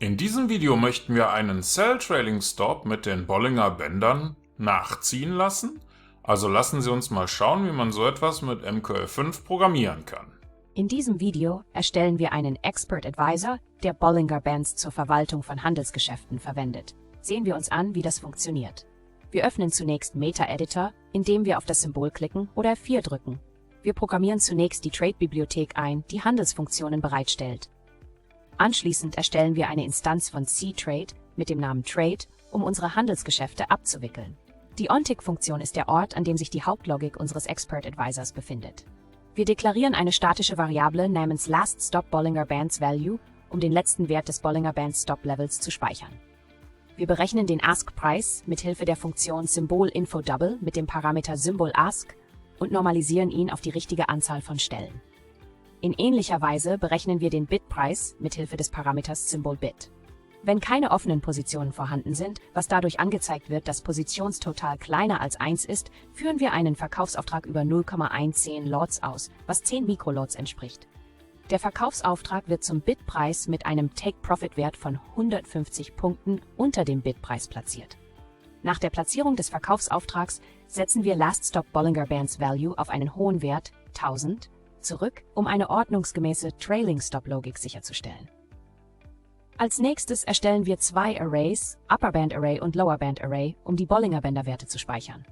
In diesem Video möchten wir einen Cell Trailing Stop mit den Bollinger Bändern nachziehen lassen. Also lassen Sie uns mal schauen, wie man so etwas mit MQL5 programmieren kann. In diesem Video erstellen wir einen Expert Advisor, der Bollinger Bands zur Verwaltung von Handelsgeschäften verwendet. Sehen wir uns an, wie das funktioniert. Wir öffnen zunächst Meta Editor, indem wir auf das Symbol klicken oder F4 drücken. Wir programmieren zunächst die Trade-Bibliothek ein, die Handelsfunktionen bereitstellt. Anschließend erstellen wir eine Instanz von C-Trade mit dem Namen Trade, um unsere Handelsgeschäfte abzuwickeln. Die OnTick-Funktion ist der Ort, an dem sich die Hauptlogik unseres Expert Advisors befindet. Wir deklarieren eine statische Variable namens LastStopBollingerBandsValue, um den letzten Wert des Bollinger Bands Stop Levels zu speichern. Wir berechnen den Ask-Preis mithilfe der Funktion SymbolInfoDouble mit dem Parameter SymbolAsk und normalisieren ihn auf die richtige Anzahl von Stellen. In ähnlicher Weise berechnen wir den Bitpreis mithilfe des Parameters SymbolBit. Wenn keine offenen Positionen vorhanden sind, was dadurch angezeigt wird, dass Positionstotal kleiner als 1 ist, führen wir einen Verkaufsauftrag über 0,10 Lots aus, was 10 Mikrolots entspricht. Der Verkaufsauftrag wird zum Bitpreis mit einem Take-Profit-Wert von 150 Punkten unter dem Bitpreis platziert. Nach der Platzierung des Verkaufsauftrags setzen wir LastStopBollingerBandsValue auf einen hohen Wert, 1000, zurück, um eine ordnungsgemäße Trailing-Stop-Logik sicherzustellen. Als nächstes erstellen wir zwei Arrays, Upper Band Array und Lower Band Array, um die Bollinger Bänderwerte zu speichern.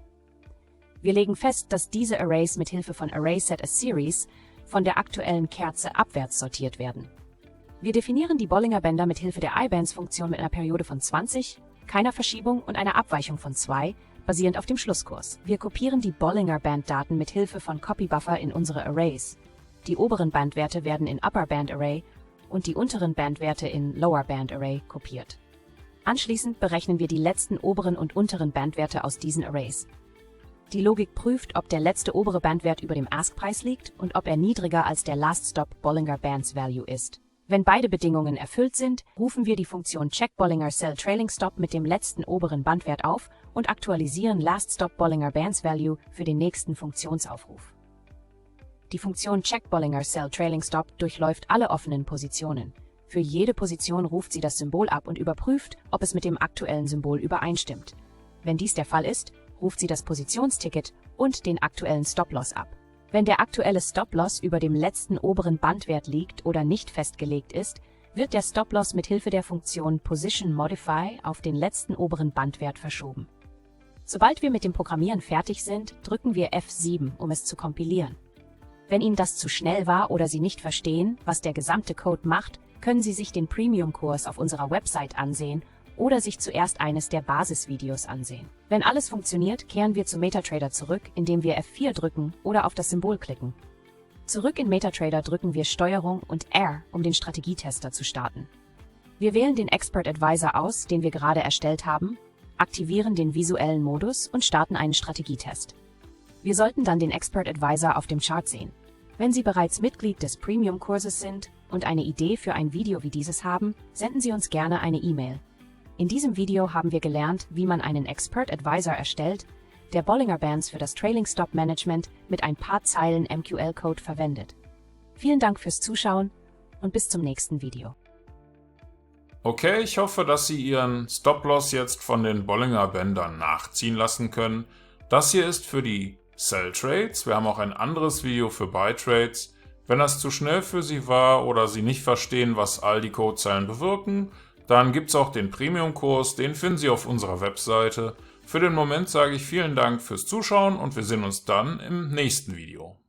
Wir legen fest, dass diese Arrays mithilfe von ArraySetASeries von der aktuellen Kerze abwärts sortiert werden. Wir definieren die Bollinger Bänder mithilfe der iBands-Funktion mit einer Periode von 20, keiner Verschiebung und einer Abweichung von 2, basierend auf dem Schlusskurs. Wir kopieren die Bollinger Band-Daten mit Hilfe von Copybuffer in unsere Arrays. Die oberen Bandwerte werden in Upper Band Array und die unteren Bandwerte in Lower Band Array kopiert. Anschließend berechnen wir die letzten oberen und unteren Bandwerte aus diesen Arrays. Die Logik prüft, ob der letzte obere Bandwert über dem Ask-Preis liegt und ob er niedriger als der LastStopBollingerBandsValue ist. Wenn beide Bedingungen erfüllt sind, rufen wir die Funktion CheckBollingerCellTrailingStop mit dem letzten oberen Bandwert auf und aktualisieren LastStopBollingerBandsValue für den nächsten Funktionsaufruf. Die Funktion CheckBollingerCellTrailingStop durchläuft alle offenen Positionen. Für jede Position ruft sie das Symbol ab und überprüft, ob es mit dem aktuellen Symbol übereinstimmt. Wenn dies der Fall ist, ruft sie das Positionsticket und den aktuellen Stop-Loss ab. Wenn der aktuelle Stop-Loss über dem letzten oberen Bandwert liegt oder nicht festgelegt ist, wird der Stop-Loss mit Hilfe der Funktion PositionModify auf den letzten oberen Bandwert verschoben. Sobald wir mit dem Programmieren fertig sind, drücken wir F7, um es zu kompilieren. Wenn Ihnen das zu schnell war oder Sie nicht verstehen, was der gesamte Code macht, können Sie sich den Premium-Kurs auf unserer Website ansehen oder sich zuerst eines der Basisvideos ansehen. Wenn alles funktioniert, kehren wir zu MetaTrader zurück, indem wir F4 drücken oder auf das Symbol klicken. Zurück in MetaTrader drücken wir STRG und R, um den Strategietester zu starten. Wir wählen den Expert Advisor aus, den wir gerade erstellt haben, aktivieren den visuellen Modus und starten einen Strategietest. Wir sollten dann den Expert Advisor auf dem Chart sehen. Wenn Sie bereits Mitglied des Premium-Kurses sind und eine Idee für ein Video wie dieses haben, senden Sie uns gerne eine E-Mail. In diesem Video haben wir gelernt, wie man einen Expert Advisor erstellt, der Bollinger Bands für das Trailing Stop Management mit ein paar Zeilen MQL-Code verwendet. Vielen Dank fürs Zuschauen und bis zum nächsten Video. Okay, ich hoffe, dass Sie Ihren Stop-Loss jetzt von den Bollinger Bändern nachziehen lassen können. Das hier ist für die Sell Trades. Wir haben auch ein anderes Video für Buy Trades. Wenn das zu schnell für Sie war oder Sie nicht verstehen, was all die Codezeilen bewirken, dann gibt es auch den Premium-Kurs, den finden Sie auf unserer Webseite. Für den Moment sage ich vielen Dank fürs Zuschauen und wir sehen uns dann im nächsten Video.